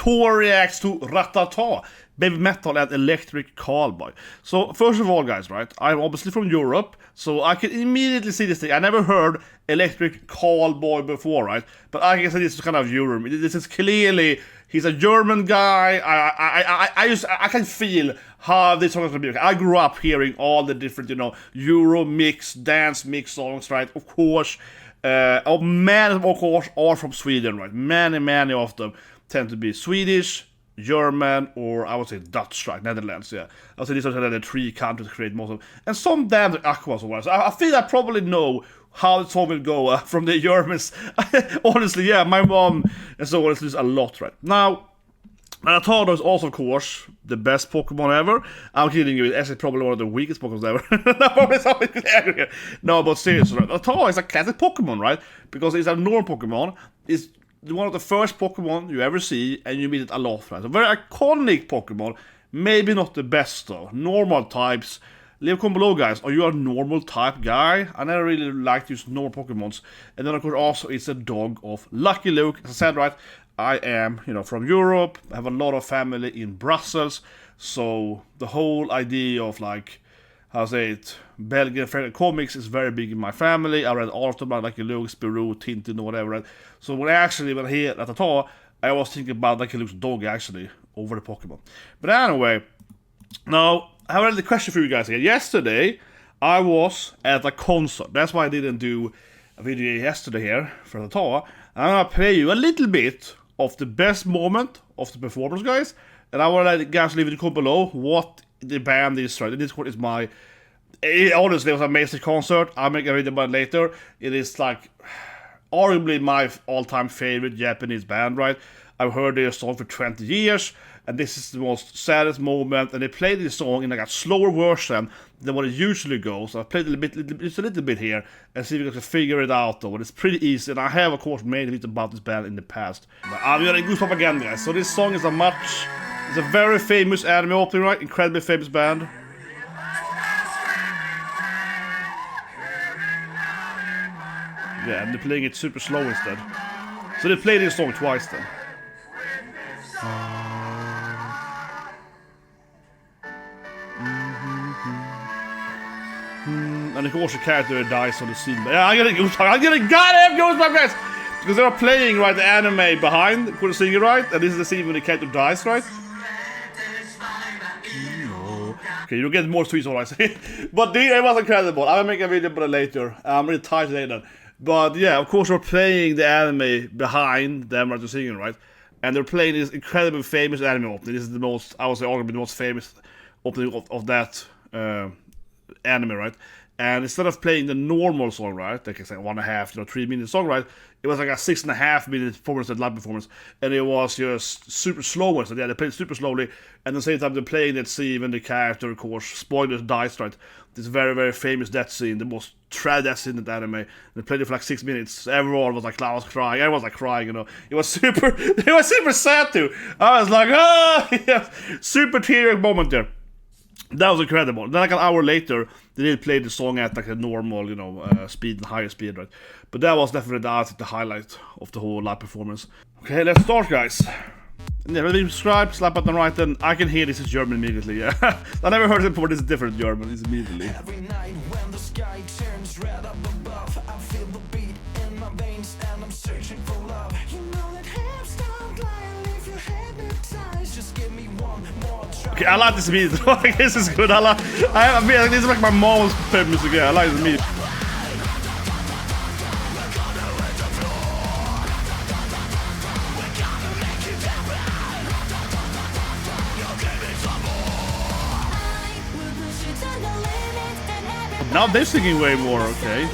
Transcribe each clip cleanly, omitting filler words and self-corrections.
Thor reacts to RATATATA, Babymetal and ElectricCallboy. So first of all, guys, right, I'm obviously from Europe, so I can immediately see this thing. I never heard ElectricCallboy before, right? But I can say this is kind of Euro. This is clearly, he's a German guy. I can feel how this song is gonna be. I grew up hearing all the different, you know, Euro mix, dance mix songs, right? Of course, many of course are from Sweden, right? Many of them tend to be Swedish, German, or I would say Dutch, right? Netherlands, yeah. I would say these are the three countries that create most of them. And some damn Aqua as well. So I feel I probably know how the song will go from the Germans. Honestly, yeah, my mom and so on is a lot, right? Now, RATATATA is also, of course, the best Pokemon ever. I'm kidding you, it's actually probably one of the weakest Pokemon ever. No, but seriously, right? RATATATA is a classic Pokemon, right? Because it's a normal Pokemon. It's one of the first Pokemon you ever see, and you meet it a lot, right? A very iconic Pokemon, maybe not the best though. Normal types. Leave a comment below, guys. Are you a normal type guy? I never really liked to use normal Pokemons. And then, of course, also it's a dog of Lucky Luke. As I said, right, I am, you know, from Europe. I have a lot of family in Brussels. So the whole idea of, like, how to say it, Belgian comics is very big in my family. I read all of them, like Lucky Luke, Spirou, Tintin, or whatever. Right? So when I hear RATATATA, I was thinking about Lucky Luke's dog, actually, over the Pokemon. But anyway, now, I have another question for you guys here. Yesterday, I was at a concert. That's why I didn't do a video yesterday here for RATATATA. I'm gonna play you a little bit of the best moment of the performance, guys. And I want to let you guys leave in the comment below what the band is, right? This is my... honestly, it was an amazing concert. I'll make a video about it later. It is like arguably my all-time favorite Japanese band, right? I've heard their song for 20 years, and this is the most saddest moment. And they played this song in like a slower version than what it usually goes. So I played just a little bit here and see if you guys can figure it out though. And it's pretty easy, and I have of course made a video about this band in the past. But I'm gonna goosebump again, guys. So this song is it's a very famous anime opening, right? Incredibly famous band. Yeah, and they're playing it super slow instead. So they played this song twice then. And of course the character dies on the scene. Yeah, I'm getting goddamn goosebumps, guys! Because they are playing, right, the anime behind the singer, right? And this is the scene when the character dies, right? Okay, you'll get more tweets, all I say. But it was incredible. I'll make a video about it later. I'm really tired today then. But yeah, of course, we're playing the anime behind them, right, the singer, right? And they're playing this incredibly famous anime opening. This is the most, I would say, arguably the most famous opening of that anime, right? And instead of playing the normal song, right, like I said, 1.5, 3 minute song, right, it was like a 6.5 minute performance, live performance, and it was just super slow. So yeah, they played super slowly, and at the same time they're playing that scene when the character, of course, spoilers, dies, right? This very, very famous death scene, the most tragic death scene in the anime. They played it for like 6 minutes. Everyone was like, I was crying. Everyone was like crying, you know. It was super sad too. I was like, yeah, super teary moment there. That was incredible. Then like an hour later, they did play the song at like a normal, you know, speed and higher speed, right? But that was definitely the highlight of the whole live performance. Okay, let's start, guys. And yeah, really subscribe, slap button right, and I can hear this is German immediately, yeah. I never heard it before, this is different German, it's immediately. Every night when the sky turns red up above, I feel the beat in my veins and I'm searching for love. You know that hips don't lie and leave you hypnotized. Just give me one more try. Okay, I like this beat. This is good. This is like my mom's favorite music. Yeah, I like this beat. Now they're singing way more. Okay.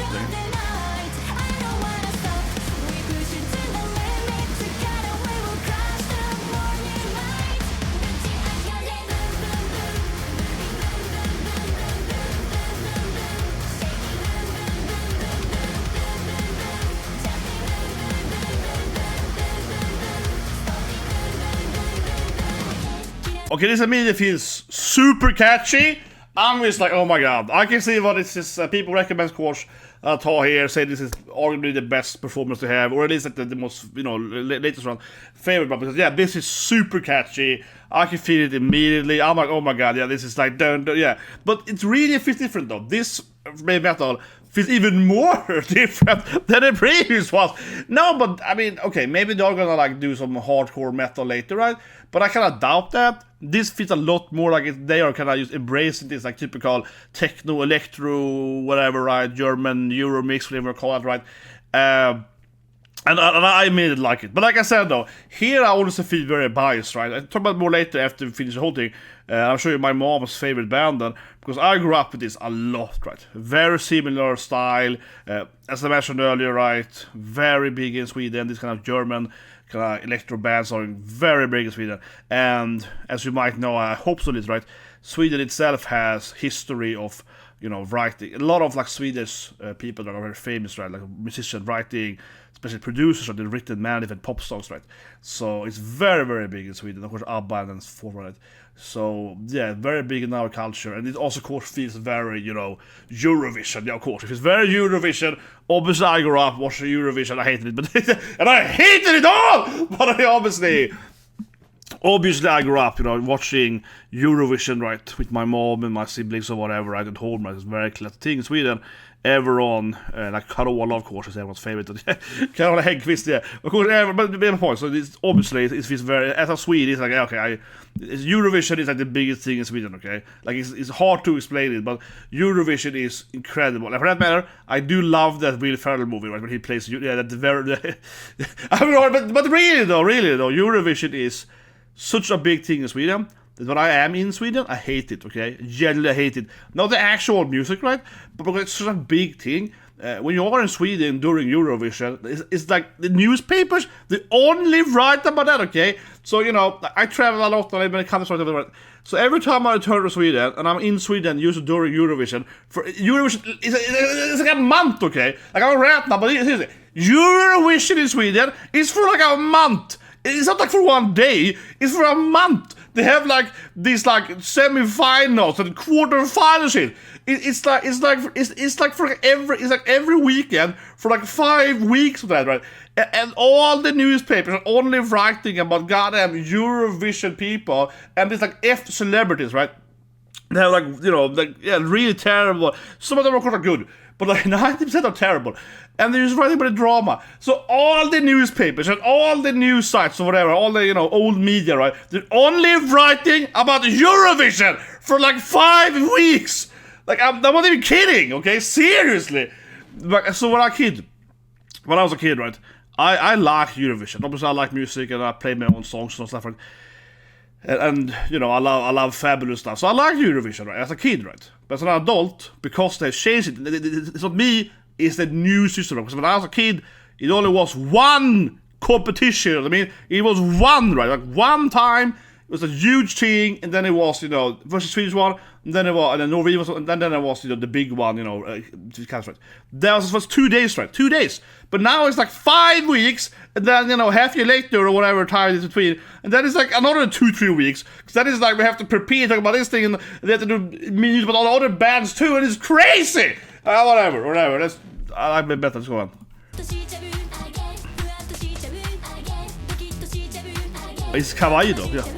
Okay, this immediately feels super catchy. I'm just like, oh my god. I can see what it's just, people recommend, of course, RATATA here say this is arguably the best performance they have, or at least like the most, you know, latest one favorite one, because yeah, this is super catchy. I can feel it immediately. I'm like, oh my god, yeah, this is like dun, dun, yeah. But it really feels different though. This Babymetal feels even more different than the previous was. No, but I mean, okay, maybe they're gonna like do some hardcore metal later, right? But I kind of doubt that. This feels a lot more like they are kind of just embracing this like typical techno, electro, whatever, right? German euromix, whatever you call it, right? And I made it like it. But like I said though, here I also feel very biased, right? I'll talk about more later after we finish the whole thing. I'll show you my mom's favorite band then, because I grew up with this a lot, right? Very similar style. As I mentioned earlier, right? Very big in Sweden, this kind of German kind of electro bands are very big in Sweden. And as you might know, I hope so, right? Sweden itself has history of, you know, writing. A lot of like Swedish people that are very famous, right? Like musicians writing, especially producers, that have written many different pop songs, right? So it's very, very big in Sweden. Of course, Abba and Thor, right? So yeah, very big in our culture, and it also, of course, feels very, you know, Eurovision. Yeah, of course, it feels very Eurovision. Obviously, I grew up watching Eurovision. I hated it, but and I hated it all. But obviously, I grew up, you know, watching Eurovision, right, with my mom and my siblings or whatever, right, at home. Right? It's a very classic thing in Sweden. Ever on, like Carola, of course, is everyone's favorite. Carola Häggkvist, yeah. Of course, but the point, so it's, obviously, it feels very, as a Swede, it's like, okay, Eurovision is like the biggest thing in Sweden, okay? Like, it's hard to explain it, but Eurovision is incredible. And for that matter, I do love that Will Ferrell movie, right, when he plays, yeah, that's very, I mean, but really though, Eurovision is such a big thing in Sweden. When I am in Sweden, I hate it, okay? Genuinely hate it. Not the actual music, right? But because it's such a big thing. When you are in Sweden during Eurovision, it's like the newspapers, they only write about that, okay? So, you know, I travel a lot when it comes to it. So every time I return to Sweden, and I'm in Sweden usually during Eurovision, for Eurovision, it's like a month, okay? Like, I'm a rant now, but seriously, Eurovision in Sweden is for like a month. It's not like for one day, it's for a month. They have like these like semi-finals and quarter-finals shit. It's like every weekend for like 5 weeks of that, right? And all the newspapers are only writing about goddamn Eurovision people and these like F celebrities, right? They have like, you know, like, yeah, really terrible. Some of them are quite good, but like 90% are terrible. And they're just writing about the drama. So all the newspapers and all the news sites or whatever, all the, you know, old media, right? They're only writing about Eurovision for like 5 weeks. Like, I'm not even kidding, okay? Seriously. So when I was a kid, right? I liked Eurovision. Obviously, I like music and I play my own songs and stuff like that. And you know, I love fabulous stuff. So I liked Eurovision, right? As a kid, right? But as an adult, because they changed it, it's not me, it's the new system. Because when I was a kid, it only was one competition. You know what I mean, it was one, right? Like one time, it was a huge thing, and then it was, you know, versus Swedish one, and then it was, and then Norwegian was, and then it was, you know, the big one, you know, right? That was 2 days, right? 2 days. But now it's like 5 weeks, and then, you know, half a year later or whatever time is between, and then it's like another 2-3 weeks. Because that is like we have to prepare, talk about this thing, and they have to do music about all the other bands too, and it's crazy. Whatever. I like better. Let's go on. It's kawaii though, yeah.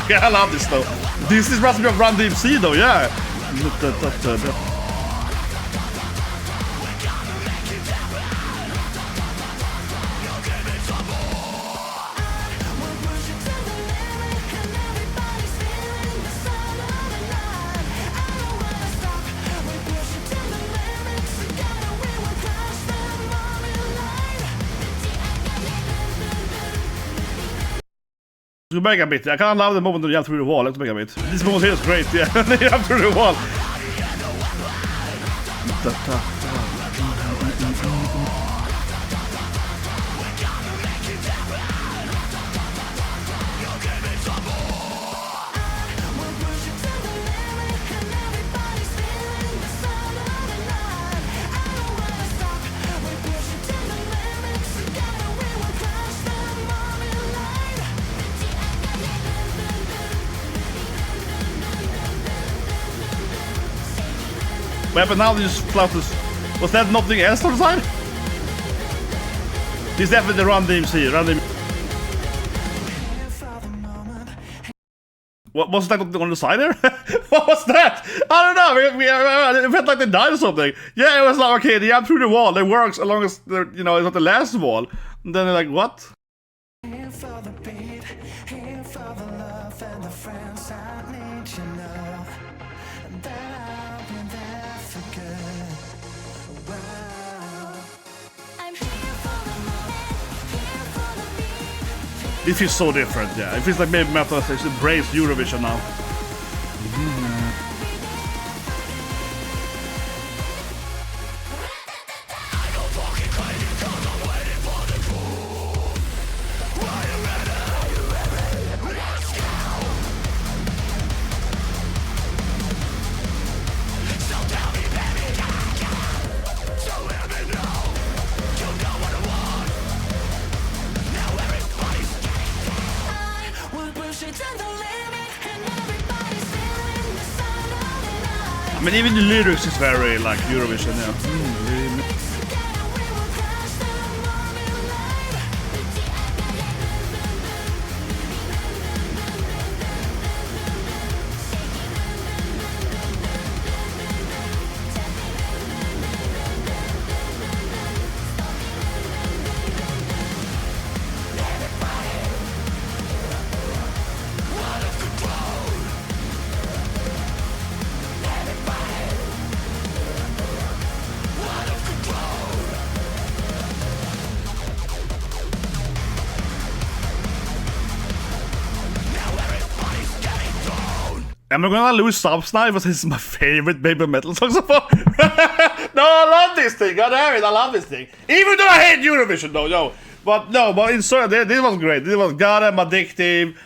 Yeah, I love this though. This is Run DMC though, yeah. To make a bit. I can't love the moment when you jump through the wall. Let's make a bit. This moment here is great, yeah. You jump through the wall. But now they just flout this. Was that nothing else on the side? This is definitely the run DMC. What was that on the side there? What was that? I don't know. It felt like they died or something. Yeah, it was like, okay, they jump through the wall. It works as long as they're, it's not the last wall. And then they're like, what? Here for the beat, here for the love and the friends I need to know that I'll be there for good. Wow. I'm here for the moment, here for the beat. It feels so different, yeah. It feels like Babymetal has embraced Eurovision now. I mean, even the lyrics is very like Eurovision, yeah. Am I gonna lose subs now because this is my favorite Babymetal song so far? No, I love this thing. God damn it, I love this thing. Even though I hate Eurovision, though, no. But in certain, this was great. This was goddamn addictive.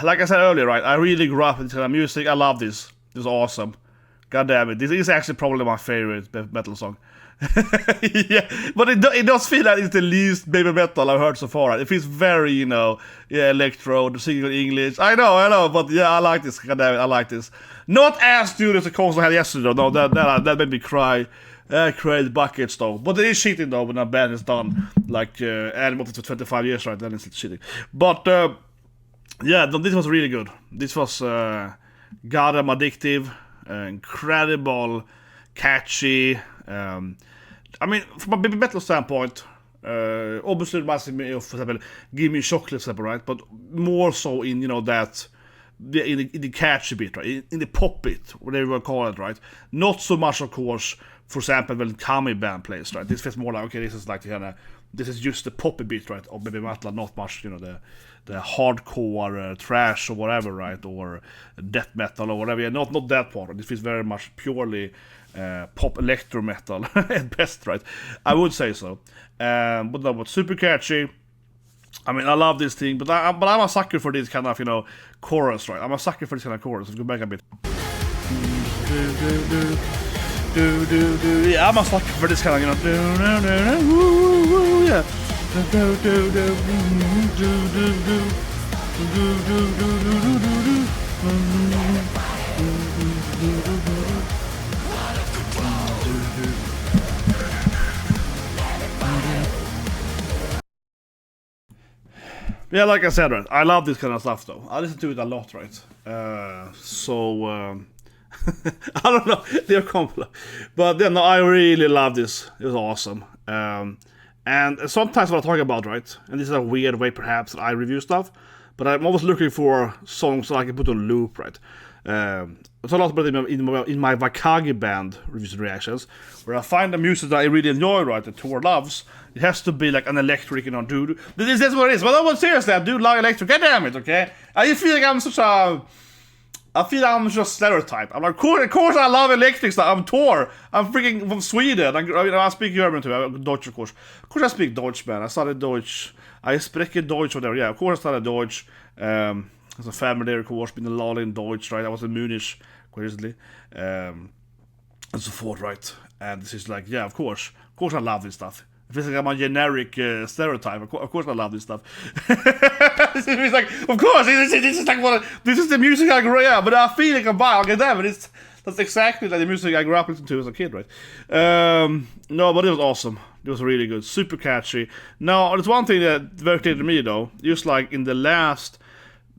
Like I said earlier, right? I really grew up into the music. I love this. This is awesome. God damn it. This is actually probably my favorite metal song. Yeah, but it does feel like it's the least Babymetal I've heard so far. Right? It feels very, electro, the singing in English. I know, but yeah, I like this. God damn it, I like this. Not as good as the concert I had yesterday, though. No, that made me cry. I cried buckets, though. But it is cheating, though, when a band is done. Like, animated for 25 years, right? Then it's cheating. But, yeah, this was really good. This was goddamn addictive, incredible, catchy. I mean, from a Babymetal standpoint, obviously it reminds me of, for example, Gimme Chocolate, right? But more so in, that, in the catchy bit, right? In the pop bit, whatever you want to call it, right? Not so much, of course, for example, when Kami band plays, right? This feels more like, okay, this is like this is just the poppy bit, right? Of Babymetal, not much, the hardcore trash or whatever, right? Or death metal or whatever. Yeah, not that part. This feels very much purely pop electro metal at best, right? I would say so. But super catchy. I mean, I love this thing, but I'm a sucker for this kind of, chorus, right? I'm a sucker for this kind of chorus. Let's go back a bit. Yeah, I'm a sucker for this kind of, yeah. Yeah, like I said, right, I love this kind of stuff, though. I listen to it a lot, right? I don't know, they're complex. But no, I really love this. It was awesome. And sometimes what I'm talking about, right, and this is a weird way perhaps that I review stuff, but I'm always looking for songs that I can put on loop, right? It's a lot about in my Vakagi band reviews and reactions, where I find the music that I really enjoy, right, that Thor loves. It has to be like an electric, dude. That's what it is. But seriously, I do like electric. God damn it, okay? I feel like I'm just stereotype. I'm like, of course I love electric stuff. I'm Thor. I'm freaking from Sweden. I speak German too. I'm Deutsch, of course. Of course I speak Deutsch, man. I studied Deutsch. I spreche Deutsch, whatever. Yeah, of course I studied Deutsch. As a family there, of course, been a lot in Deutsch, right? I was in Munich, quite recently. And so forth, right? And this is like, yeah, of course I love this stuff. It feels like I'm a generic stereotype. Of course I love this stuff. It's like, of course, this is the music I grew up. But I feel like I'm like, damn, that's That's exactly like the music I grew up listening to as a kid, right? No, but it was awesome. It was really good, super catchy. Now, there's one thing that very clear to me though, just like in the last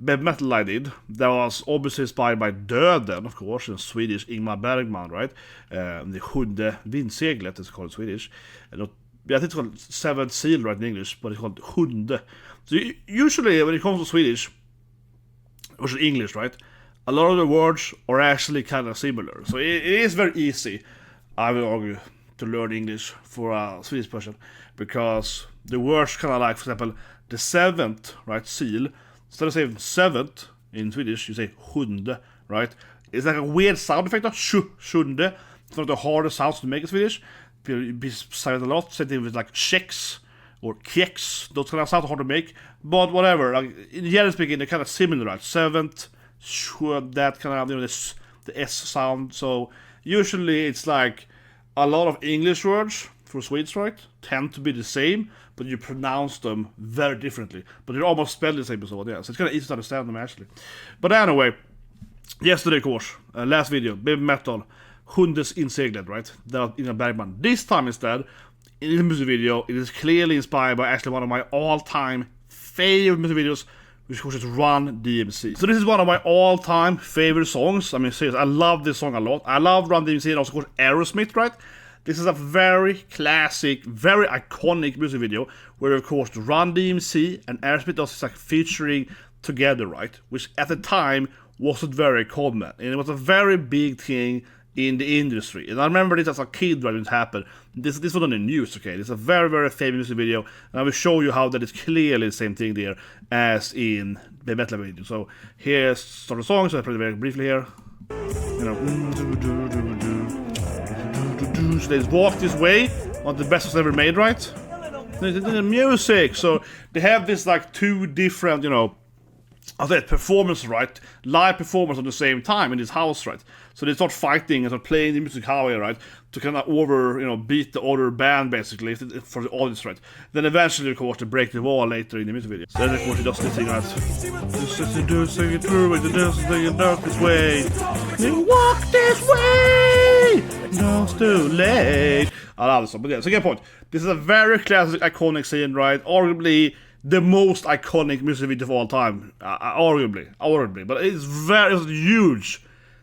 Babymetal I did, that was obviously inspired by Döden, of course, in Swedish Ingmar Bergman, right? The sjunde vindseglet, it's called in Swedish. I think it's called seventh seal, right, in English, but it's called sjunde. So usually when it comes to Swedish, which is English, right, a lot of the words are actually kind of similar. So it is very easy, I will argue, to learn English for a Swedish person, because the words kind of like, for example, the seventh, right, seal. Instead of saying seventh in Swedish, you say sjunde, right? It's like a weird sound effect, sjunde. It's not the hardest sounds to make in Swedish. Be silent a lot. Same thing with like kex or kex. Those kind of sounds are hard to make. But whatever, like in general speaking, they're kind of similar, right? Seventh, that kind of, the S sound. So usually it's like a lot of English words for Swedes, right, tend to be the same, but you pronounce them very differently. But they're almost spelled the same as well, yeah. So it's kind of easy to understand them actually. But anyway, yesterday, of course, last video, Babymetal, Hundes inseglet, right? That was Ingmar Bergman. This time instead, in the music video, it is clearly inspired by actually one of my all-time favorite music videos, which of course is Run DMC. So this is one of my all-time favorite songs. I mean, seriously, I love this song a lot. I love Run DMC and also, of course, Aerosmith, right? This is a very classic, very iconic music video where, of course, Run DMC and Aerosmith also like featuring together, right? Which at the time wasn't very common, and it was a very big thing in the industry. And I remember this as a kid when it happened. This was on the news, okay? This is a very, very famous music video, and I will show you how that is clearly the same thing there as in the metal video. So here's sort of the song, so I play it very briefly here. You know, so they walk this way, one of the best ever made, right? The music, so they have this like two different, you know, performance, right? Live performance at the same time in this house, right? So they start fighting and start playing the music highway, right? To kind of beat the other band basically for the audience, right? Then eventually, of course, they break the wall later in the music video. So then, of course, he does this thing, right? This way. You walk this way. No, it's too late. I love this song, but yeah, so get a point. This is a very classic, iconic scene, right? Arguably the most iconic music video of all time, arguably, but it was huge.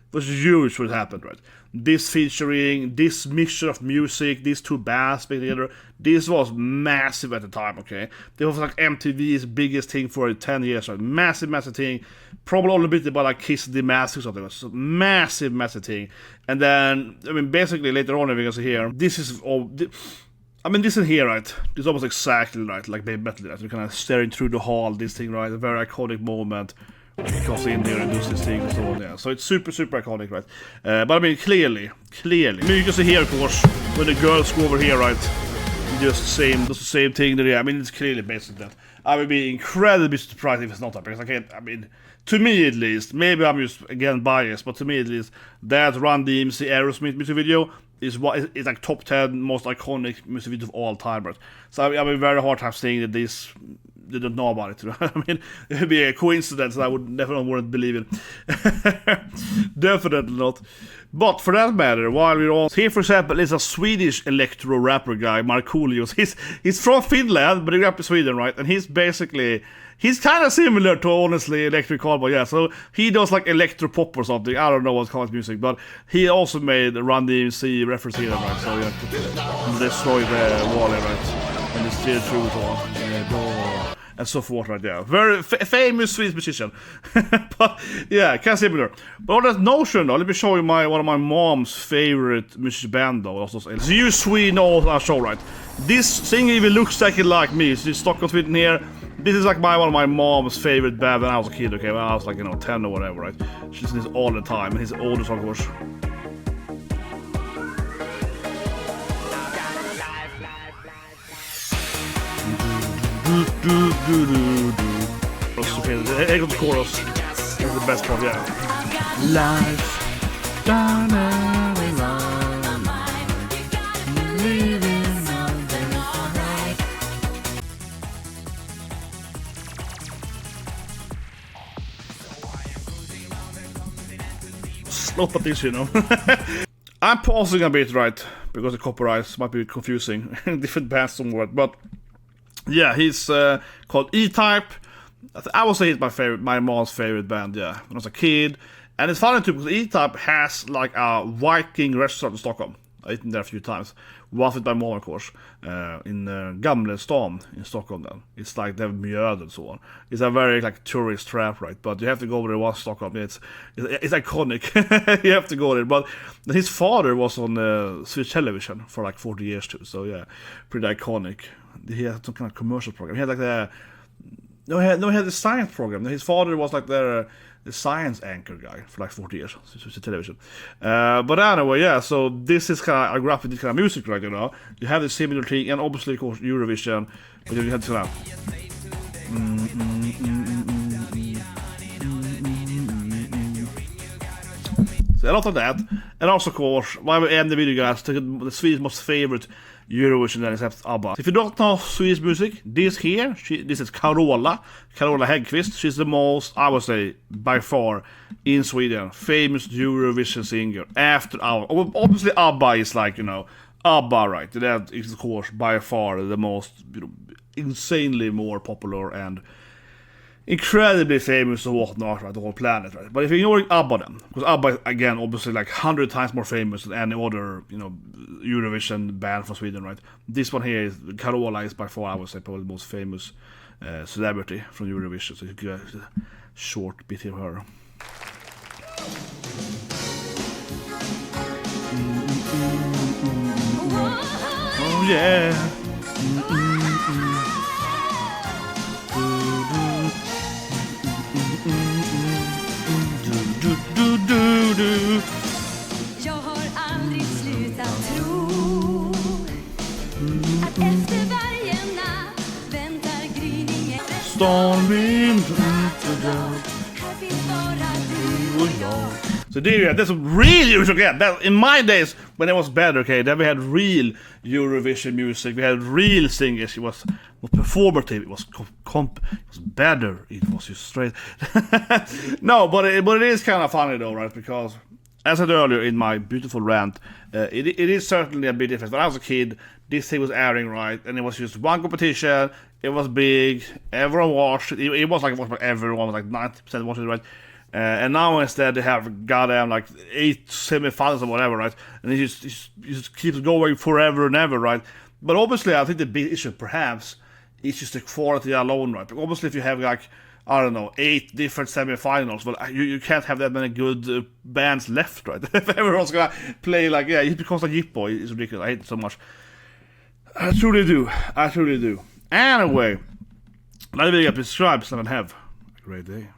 It was huge what happened, right? This featuring, this mixture of music, these two bands playing together, this was massive at the time, okay? This was like MTV's biggest thing for 10 years, right? Massive thing. Probably only beaten by like Kiss the Mask or something. It was a massive thing. And then, I mean, basically later on, if you can see here, this is all... I mean, this in here, right? This is almost exactly right, like Babymetal, right? You're kind of staring through the hall, this thing, right? A very iconic moment. He comes in here and does this thing and so on, yeah. So it's super iconic, right? But I mean, clearly. I mean, you can see here, of course, when the girls go over here, right? Does the same thing there. I mean, it's clearly based on that. I would be incredibly surprised if it's not that, because I mean, to me at least, maybe I'm just, again, biased, but to me at least, that Run DMC Aerosmith music video is like top 10 most iconic music video of all time, right? So I have a very hard time saying that this they don't know about it. I mean, it would be a coincidence that I would definitely wouldn't believe in. Definitely not. But for that matter, while we're on here, for example, is a Swedish electro rapper guy, Markoolios. He's from Finland, but he grew up in Sweden, right? And he's kind of similar to, honestly, ElectricCallboy, yeah. So he does like electro pop or something. I don't know what's called music, but he also made Run DMC reference here, right? So yeah, destroy the wall here, right? And it's steer through the door. And so forth, right there. Very famous Swedish musician. But yeah, kind of similar. But on that notion, though, let me show you one of my mom's favorite music band, though. Also, so you Sweden know our show, right? This singer even looks exactly like me. So it's Stockholm, Sweden here. This is like one of my mom's favorite band when I was a kid, okay? When I was like, 10 or whatever, right? She listens to this all the time. And his oldest, of course. Okay, here goes the chorus. That's the best part, yeah. Life. lot of things, you know. I'm pausing a bit, right, because the copyrights might be confusing. Different bands somewhat, but yeah, he's called E-Type. I would say he's my mom's favorite band, yeah, when I was a kid. And it's funny too, because E-Type has like a Viking restaurant in Stockholm. I've eaten there a few times. Was it by mom, of course, in Gamlestan in Stockholm then. It's like they have mjöd and so on. It's a very like tourist trap, right? But you have to go over there once Stockholm. It's iconic. You have to go there. But his father was on Swedish television for like 40 years too. So yeah, pretty iconic. He had some kind of commercial program. He had like he had the science program. His father was like the science anchor guy for like 40 years, Swedish television. But anyway, yeah, so this is kind of, I grew up with this kind of music, right, you know. You have the similar thing, and obviously, of course, Eurovision, but you had to kind of... So a lot of that, and also, of course, why we end the video, guys, the Swedish most favorite Eurovision that except Abba. If you don't know Swedish music, this is Carola Häggkvist. She's the most, I would say, by far, in Sweden, famous Eurovision singer after Abba. Obviously, Abba is like, you know, Abba, right? That is, of course, by far the most, you know, insanely more popular and incredibly famous and whatnot, right, the whole planet, right? But if you're ignoring Abba then, because Abba is, again, obviously like 100 times more famous than any other, you know, Eurovision band from Sweden, right? This one here is, Carola is by far, I would say, probably the most famous celebrity from Eurovision, so you get a short bit of her. Oh yeah. Jag har aldrig slutat tro att efter varje natt väntar gryningen. Storming. Här finns bara du och jag. So there you have, that's real Eurovision. That, in my days, when it was better, okay, then we had real Eurovision music, we had real singers, it was performative, it was it was better, it was just straight. No, but it is kind of funny though, right, because, as I said earlier in my beautiful rant, it is certainly a bit different. When I was a kid, this thing was airing, right, and it was just one competition, it was big, everyone watched it, it was like everyone, was like 90% watching it, right. And now instead they have goddamn like 8 semi-finals or whatever, right? And it just keeps going forever and ever, right? But obviously, I think the big issue perhaps is just the quality alone, right? But obviously, if you have like, I don't know, 8 different semi-finals, well, you can't have that many good bands left, right? If everyone's gonna play like, yeah, it becomes a Jippo, it's ridiculous. I hate it so much. I truly do. Anyway, now that you get subscribed, and have a great day.